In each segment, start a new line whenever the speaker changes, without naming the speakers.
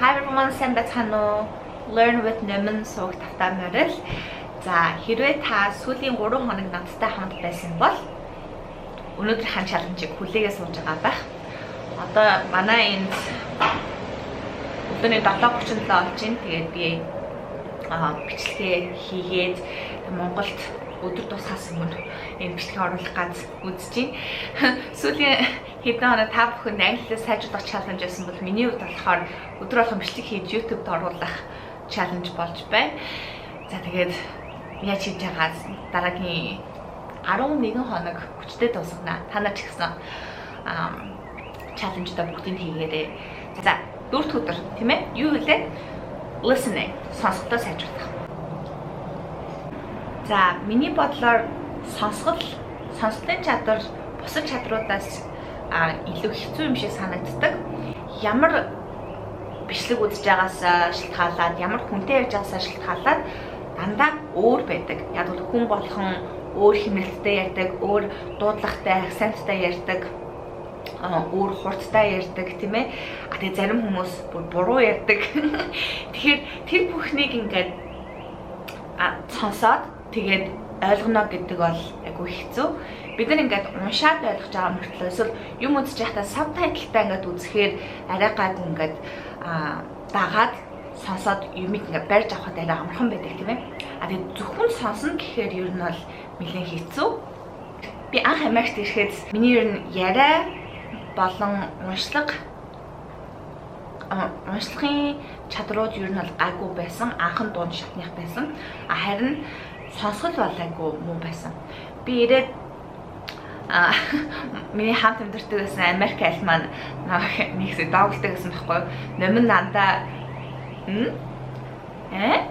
Hi everyone, сайн байцгаана уу? Learn with Nomen суугт тавтаа морил. За хэрвээ та сүүлийн 3 хоног надтай хамт байсан бол өнөөдрийн чаленжийг хүлээгээ сууж байгаа байх. Одоо манай энд өдөрний 7:37 болж байна. Тэгээд би бичлэгээ хийгээд Монголд өдөр тусгаас өмнө энэ бичлэгээ оруулах гац үзэж байна. Сүүлийн хэдэн хоног та бүхэнд англиар сайжруулах чаленж байсан бол миний хувьд болохоор өдөр болгон бичлэг хийж YouTube-д оруулах чаленж болж байна. За тэгээд яаж хийж байгаас дараагийн 11 хоног хүчтэй дуусгана. Та нар ч гэсэн чаленжтай бүгдийг хийгээрэй. За дөрөвт өдөр тийм ээ? Юу вэ? Listening, сонсголтоо сайжруулах. За миний бодлоор сонсголтын чадвар бусад чадруудаас илүү хэцүү юм шиг санагддаг. Ямар бичлэг үзэж байгаасаа шалтгаалаад, ямар хүнтэй ярьж байгаасаа шалтгаалаад дандаа өөр байдаг. Яг бол хүн болгон өөр хэмнэлттэй ярьдаг, өөр дуудлагатай, акценттай ярьдаг, өөр хурдтай ярьдаг тийм ээ. Тэгээ зарим хүмүүс буруу ярьдаг. Тэгэхээр тэр бүхнийг ингээд сонсоод тэгээд ойлгоно гэдэг бол айгүй хэцүү. Бид нар ингээд уншаад ойлгож байгаа мөртлөө эсвэл юм үзэж байхдаа сабтайтлтай ингээд үзэхээр арай гайгүй ингээд дагаад сонсоод юмыг ингээд барьж авахд арай амархан байдаг тийм ээ. Тэгээд зөвхөн сонсно гэхээр ер нь бол нэлээд хэцүү. Би анх Америкт ирэхэд миний ер нь яриа болон уншлагын чадрууд ер нь бол гайгүй байсан. Анхан дунд шатных байсан. Харин сонсгол бол айгүй муу байсан. Би ирээд миний хамт амьдардаг гэсэн Америк айл маань нэгсээ доогддаг гэсэн байхгүй юу? Номин нандаа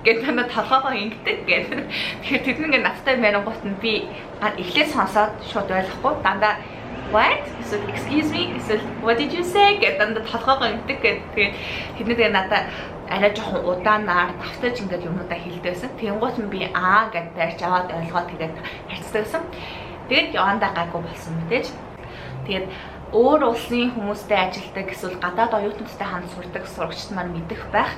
гэдэг надад толгоогоо ингэдэг гэдэг. Тэгэхээр тэд нэг надтай мэрэггут нь би эхлээд сонсоод шууд ойлгохгүй дандаа what? So excuse me? So what did you say? гэдэг дандаа толгоогоо ингэдэг гэдэг. Тэгээд надад арай жоохон удаанаар давтаж ингээд юмудаа хэлдэгсэн. Тэнгуут нь би гэд барьж аваад ойлгоод тэгээд харьцдагсан. Тэгээд явандаа гайгүй болсон мэдээж. Тэгээд өөр улсын хүмүүстэй ажилтдаг эсвэл гадаад оюутнуудтай хамт сурдаг сурагчид маань мэдэх байх.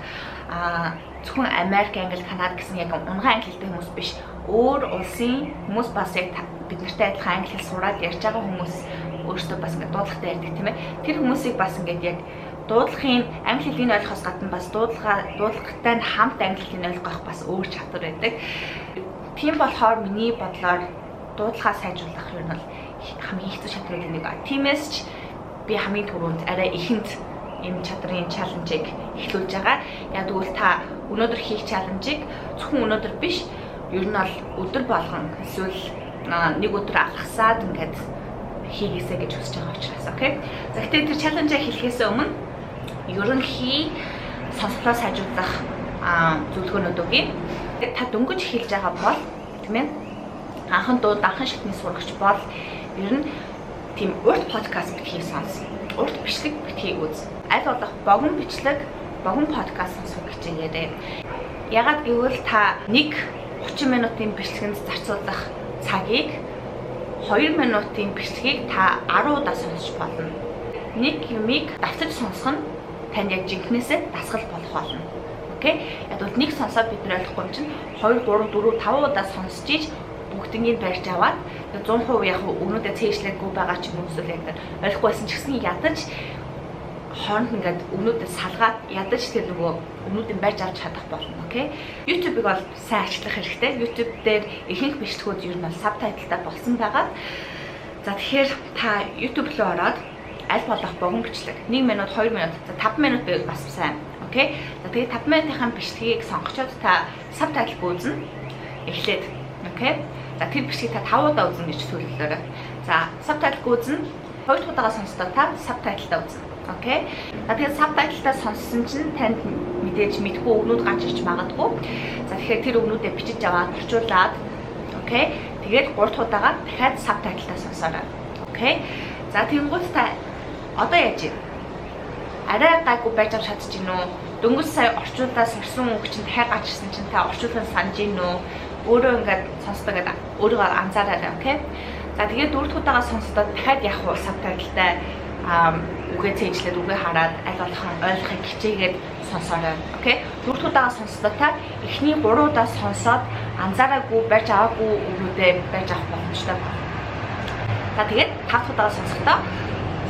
Зөвхөн Америк, Англи, Канада гэсэн яг унгаан англи хэлтэй хүмүүс биш. Өөр улсын хүмүүс бас яг бид нартай адилхан англи хэл сураад ярьж байгаа хүмүүс өөрсдөө бас ингээд дуудлагатай ярьдаг тийм ээ. Тэр хүмүүсийг бас ингээд яг дуудлагын англи хэлийг ойлгохоос гадна бас дуудлагатай хамт англи хэлийг ойлгох бас өөр чадвар байдаг. Тийм болохоор миний бодлоор дуудлагаа сайжруулах юм бол хамгийн хэцүү чадруудын нэг. Тиймээс ч би хамгийн түрүүнд арай ихэнд энэ чадрын чаленжийг эхлүүлж байгаа. Яг тэгвэл та өнөөдөр хийх чаленжийг зөвхөн өнөөдөр биш, ер нь бол өдөр болгон эсвэл нэг өдөр алгасаад ингээд хийгээсэй гэж хүсэж байгаа учраас окей. За гэхдээ тэр чаленжаа хэлэхээс өмнө ерөнхий сонсголоо сайжруулах зөвлөгөөнүүд өгье. Та дөнгөж хэлж байгаа бол тийм ээ анхан шатны сурагч бол ер нь тийм урт подкаст битгий сонс. Урт бичлэг битгий үз. Аль болох богино бичлэг, богино подкаст сонсох гэж яриа. Ягаад гэвэл та 30 минутын бичлэгэнд зарцуулах цагийг 2 минутын бичлэгийг та 10 удаа сонсч болно. Нэг юмыг давтаж сонсох нь танд яг жинхнээсээ дасгал болох болно. Окей? Яг бол нэг сонсоод бид нар ойлгохгүй юм чинь 2, 3, 4, 5 удаа сонсч ийж бүгднийг барьж аваад 100% яг өнөөдөө цээжлээгүй байгаа ч юм уу эсвэл яг ойлгохгүй байсан ч гэсэн ядаж хооронд ингээд өнөөдөө салгаад ядаж тэр нөгөө өнөөдөө барьж авч чадах болно. Окей? YouTube-ыг бол сайн ашиглах хэрэгтэй. YouTube дээр ихэнх бичлэгүүд ер нь бол сабтайтлтай болсон байгаа. За тэгэхээр та YouTube руу ороод аль болох богино бичлэг 1 минут, 2 минут, 5 минут байвал бас сайн. Окей? За тэгээд 5 минутын бичлэгийг сонгочоод та сабтайтлыг үзнэ. Эхлээд. Окей? За тэр бичлэгийг та 5 удаа үзнэ гэж төлөвлөөрэй. За сабтайтлыг үзнэ. 2 удаага сонсдоо та сабтайтлаа үзнэ. Окей? За тэгээд сабтайтлаа сонссон чинь танд мэдээж мэдгүй өгнүүд гарч ирж магадгүй. За тэгэхээр тэр өгнүүдээ бичиж аваад орчуулад окей? Тэгээд 3 удаага дахиад сабтайтлаа сонсоорой. Окей? За тэнгуут та одоо яаж вэ? Арай гайгүй байж авч чадчих гин үү? Дөнгөж сая орчуулаад сурсан үг чинь дахиад гарч ирсэн чинь та орчуулгыг санаж гин үү? Өөрөө ингээд сонсдог гэдэг өөрийгөө анзаараарай, окей? За тэгээд 4 удаага сонсдоо дахиад яг сабтайтлтай үгээ цээжлээд үгээ хараад аль болох ойлгохыг хичээгээд сонсоорой. Окей? Дөрөвдүгээр сонслоо та эхний 3 удаа сонсоод анзаараагүй барьж аваагүй өгнүүдээ барьж авах боломжтой байна. За тэгээд 5 удаа сонсохдоо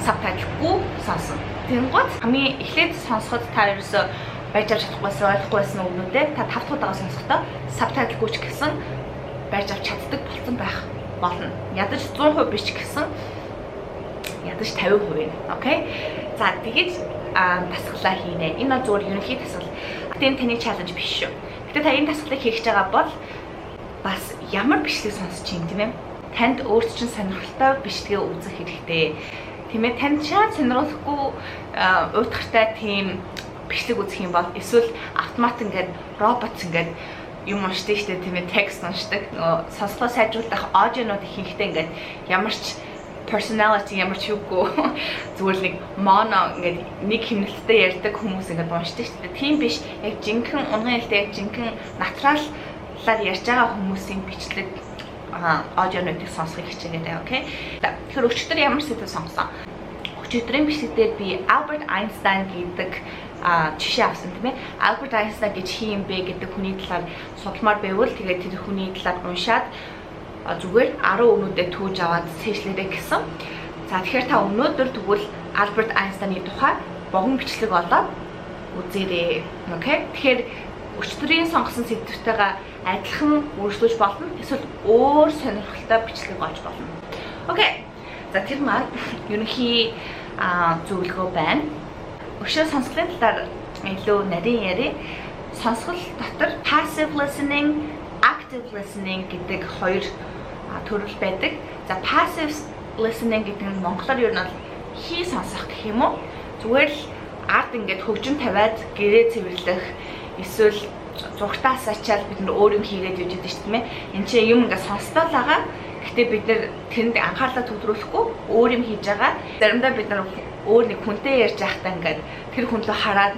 сабтайтлгүй сонсон. Тэнгууд хамгийн эхлээд сонсоход та ерөөсөө барьж авч чадахгүйсэн ойлгохгүй байсан өгнүүдээ та 5 удаа сонсохдоо сабтайтлгүй ч гэсэн барьж авч чаддаг болсон байх болно. Ядаж 100% биш гэсэн ядаж 50% вэ. Окей? За тэгээд дасгалаа хийнэ. Энэ бол зөвхөн ерөнхий дасгал. Гэтэ таны чаленж биш шүү. Гэтэ та энэ дасгалыг хийж байгаа бол бас ямар бичлэг сонсож чинь тийм ээ? Танд өөрт чинь сонирхолтой бичлэгээ үзэх хэрэгтэй. Тийм ээ? Танд чаа сонирхолгүй уйтгартай тийм бичлэг үзэх юм бол эсвэл автомат ингээд робот ингээд юм уншдаг штэ тийм ээ? Текст уншдаг. Сонсголоо сайжруулах аудионууд ихэнхдээ ингээд ямар ч personality ямар ч юугүй зүгээр нэг моно ингээд нэг хэмнэлттэй ярьдаг хүмүүс ингээд уншдаг шүү дээ. Тийм биш. Яг жинхэнэ унган хэлтэй яг жинхэнэ натураллаар ярьж байгаа хүмүүсийн бичлэг аудионуудыг сонсохыг хичээгээд окей. Тэгэхээр өчигдөр ямар сэдв сонгосон? Өчигдрийн бичлэгдээ би Albert Einstein гэдэг жишээ авсан тийм ээ. Albert Einstein гэж хин юм бэ гэдэг хүний талаар судалмаар байвал тэгээд тэр хүний талаар уншаад зүгээр 10 өгнүүдэд түүж аваад цээжлээрэй гэсэн. За тэгэхээр та өнөөдөр тэгвэл Альберт Айнстайны тухай богино бичлэг олоод үзээрэй. Окей? Тэгэхээр өчигдрийн сонгосон сэдвтэйгээ адилхан үргэлжлүүлж болно. Эсвэл өөр сонирхолтой бичлэг олж болно. Окей. За тэр маань ерөнхий зөвлөгөө байна. Өшөө сонсголын талаар илүү нарийн яриа. Сонсгол дотор passive listening, active listening гэдэг хоёр төрөл байдаг. За passive listening гэдэг нь монголоор юу нь бол хий сонсох гэх юм уу? Зүгээр л ард ингээд хөгжин тавиад гэрээ цэвэрлэх эсвэл зургатаас ачаал бид нар өөр юм хийгээд явж байдаг шүү дээ. Энд чинь юм ингээд сонсдоо л байгаа. Гэхдээ бид нар тэнд анхаарлаа төвлөрүүлэхгүй өөр юм хийж байгаа. Заримдаа бид нар өөр нэг хүнтэй ярьж байхдаа ингээд тэр хүн рүү хараад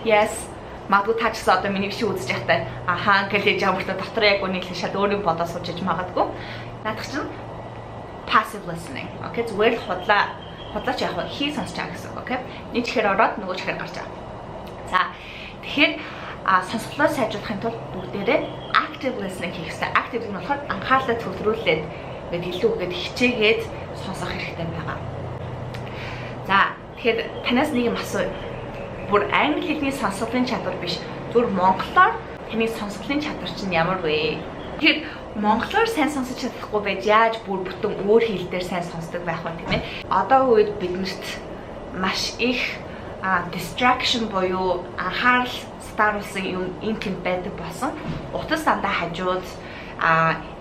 yes магадгүй та ч гэсэн одоо миний бишиг үзэж байхдаа ахаа гэж хэлж ямартай дотор яг үнэхээр шал өөрийн бодоо суучиж магадгүй. Наадах чинь passive listening. Окей, зүгээр худлаач яг хий сонсож байгаа гэсэн. Окей. Нэг чихээр ороод нөгөө чихээр гарч байгаа. За тэгэхээр сонсголоо сайжруулахын тулд бүгдээрээ active listening хийх хэрэгтэй. Active нь болохоор анхаарлаа төвлөрүүлээд ингээд илүү ингээд хичээгээд сонсох хэрэгтэй байгаа. За тэгэхээр танаас нэг юм асууя. Бүр англи хэлний сонсголын чадвар биш. Зүгээр монголоор таны сонсголын чадвар чинь ямар вэ? Тэгэхээр монголоор сайн сонсож чадахгүй байж яаж бүр бүтэн өөр хэл дээр сайн сонсдог байх вэ тийм ээ? Одоо үед биднэрт маш их distraction буюу анхаарал сатааруулсан юм энэ тийм байдаг болсон. Утас дандаа хажууд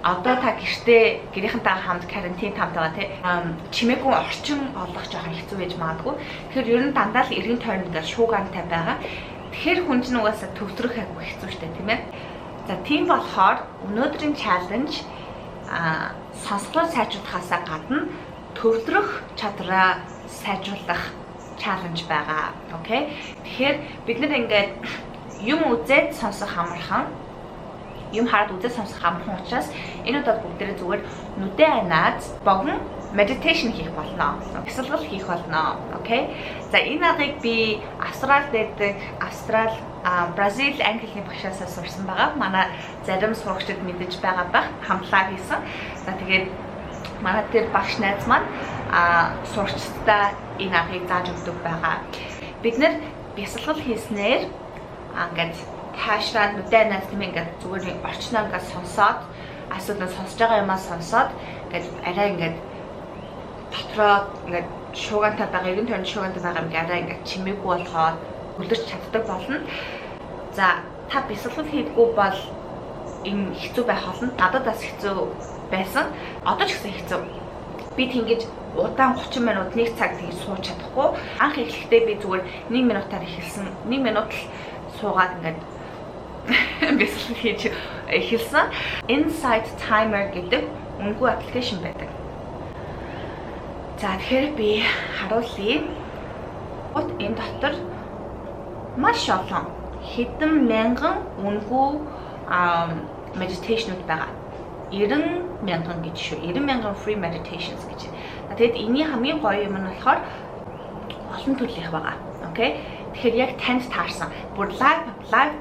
одоо та гэрийнхэнтэйгээ хамт карантин тамтайгаа чимээгүй орчин олох жоохон хэцүү байж магадгүй. Тэгэхээр ер нь дандаа л эргэн тойронд ингээд шуугантай байгаа. Тэгэхээр хүн чинь угаасаа төвтрөх айгүй хэцүү шттэ тийм ээ. За тийм болохоор өнөөдрийн чаленж сонсголоо сайжруулахаасаа гадна төвлөрөх чадвараа сайжруулах чаленж байгаа. Окей. Тэгэхээр бид нар ингээд юм үзээд сонсох амархан юм хараад үзэж сонсох амархан учраас энэ удаад бүгдээрээ зүгээр нүдээ анаад богино meditation хийх болно. Бясалгал хийх болно. Окей. За энэ аргыг би Австралид байдаг, Бразил англи багшаасаа сурсан байгаа. Манай зарим сурагчид мэдэж байгаа байх хамтлаар хийсэн. За тэгээд манай тэр багш найз маань сурагчдаа энэ аргыг зааж өгдөг байгаа. Бид нэр бясалгал хийснээр ингээд хаашраад нүдээ анаас тийм ингээд зүгээр орчноо ингээд сонсоод асуудал сонсож байгаа юмаа сонсоод ингээд арай ингээд дотроо ингээд шуугантай байгаа, эргэн тойронд шуугантай байгаа юм арай ингээд чимээгүй болохоор үлдэрч чаддаг болно. За та бясалгал хийдгүү бол энэ хэцүү байх болно. Надад бас хэцүү байсан. Одоо ч гэсэн хэцүү. Би тэгэж удаан 30 минут нэг цаг тэгж сууж чадахгүй. Анх эхлэхдээ би зүгээр 1 минутаар эхэлсэн. 1 минут л суугаад ингээд бясалгал хийж эхэлсэн. Insight Timer гэдэг үнэгүй аппликейшн байдаг. За тэгэхээр би харуулъя. Энэ дотор маш олон хэдэн мянган үнэгүй медитейшнуд байгаа. 90 мянган гэж шүү. 90 мянган free meditations гэж. Тэгэд энэний хамгийн гоё юм нь болохоор олон төрлийн байгаа. Окей. Тэгэхээр яг танд таарсан. Бүр live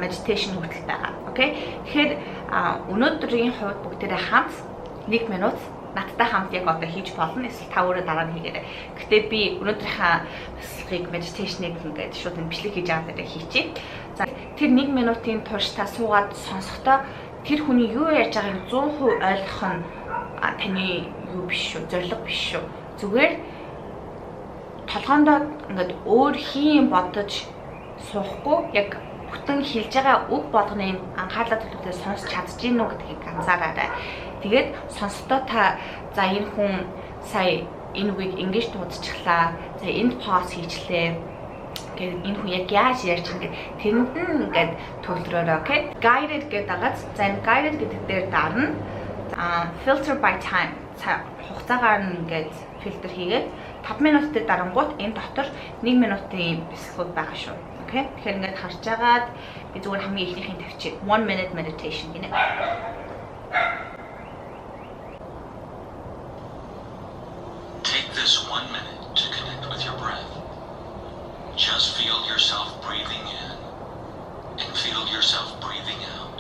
meditation хүртэл байгаа. Окей. Тэгэхээр өнөөдрийн хувьд бүгдээрээ хамт 1 минут надтай хамт яг одоо хийж болно. Эсвэл та өөрөө дараа нь хийгээрэй. Гэтэ би өнөөдрийнхээ бясалгыг медитейшнийг ингээд шууд бичлэг хийж аваад хийчихье. За тэр 1 минутын турш та суугаад сонсохдоо тэр хүний юу ярьж байгааг 100% ойлгох нь таны юу биш шүү, зориг биш шүү. Зүгээр толгоондоо ингээд өөр хийн бодож суухгүй яг бүтэн хэлж байгаа үг болгоныг анхаарлаа төлөвлөж сонсч чадж гин үү гэдгийг анзаараарай. Тэгээд сонсохдоо та за энэ хүн сая энэ үгийг ингэж дуудчихлаа. За энд пауз хийчлээ. Тэгээд энэ хүн яг яаж ярьж байгаа гэдэг тэрэнд нь ингээд төвлөрөөрэй, окей? Guided гэдэг агаад за энэ guided гэдэг дээр дарна. Filter by time. Хугацаагаар нь ингээд фильтр хийгээд 5 минутын дарангуут энэ дотор 1 минутын бясалгал байгаа шүү. Окей? Тэгэхээр ингээд харж агаад би зүгээр хамгийн ихнийхийг тавьчих. 1 minute meditation гинэ.
Take this 1 minute to connect with your breath. Just feel yourself breathing in and feel yourself breathing out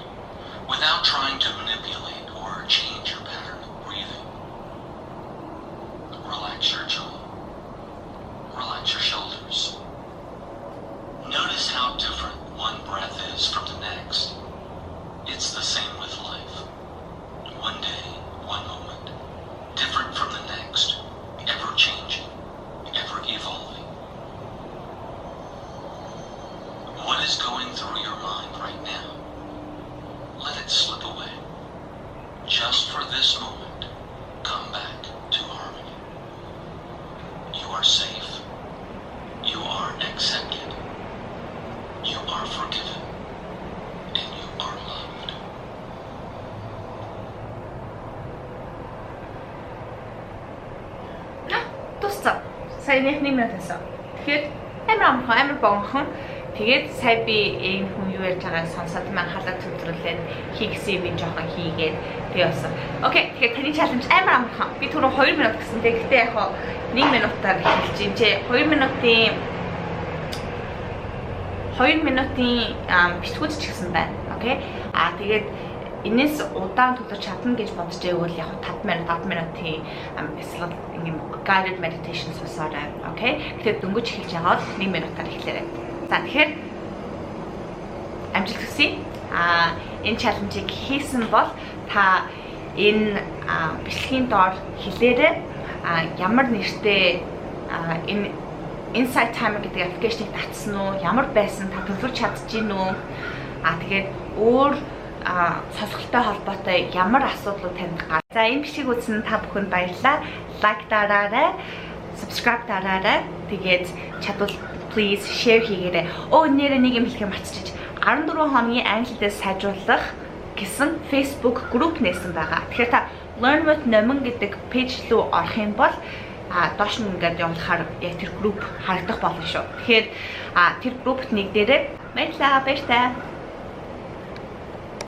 without trying to manipulate or change your pattern of breathing. Relax your jaw. Relax your shoulders. Notice how different one breath is from the next. It's the same with life. One day, one moment, different from the next, ever changing, ever evolving. What is going through your mind right now? Let it slip away. Just for this moment, come back to harmony. You are safe. You are accepted. You are forgiven. And you are loved.
Тусцаа. Сая нэг минут байсан. Тэгэхээр амар богонохон. Тэгээд сая би энэ хүн юу ярьж байгааг сонсоод анхаалаа төвлөрүүлээд хийгсэн юм жоохон хийгээд би болсон. Окей. Тэгэхээр таны чаленж амар амархан. Би түрүү 2 минут гэсэн. Гэхдээ яг 1 минутаар хэлж юм чи 2 минутын бичлэгүүд ч гэсэн байна. Окей. Тэгээд энэс удаан төлөж чадна гэж бодож байвал яг 5 минутын бясалгал ингээм guided meditation сонсоорой. Окей. Тэгэхээр дөнгөж эхэлж байгаа бол 1 минутаар эхлээрэй. За тэгэхээр амжилт хүсье. Энэ чаленжийг хийсэн бол та энэ бичлэгийн доор хэлээрэй. Ямар нэртэй энэ Insight Timer гэдэг аппликейшнийг татсан уу? Ямар байсан та төлөвлөж чадчихэв үү? Тэгээд өөр сонсголтой холбоотой ямар асуудлууд танд гар. За энэ бичлэгийг үзсэн та бүхэнд баярлалаа. Лайк дараарай, subscribe дараарай. Тэгээд чадвал please share хийгээрэй. Нэрээ нэг юм хэлхээ мартчихж 14 хоногийн англи хэлээр сайжруулах гэсэн Facebook group нээсэн байгаа. Тэгэхээр та Learn with Nomin гэдэг пэйж рүү орох юм бол доош нь ингээд явуулахаар яг тэр group харагдах болно шүү. Тэгэхээр тэр group-т нэгдээрэй. Баярлалаа.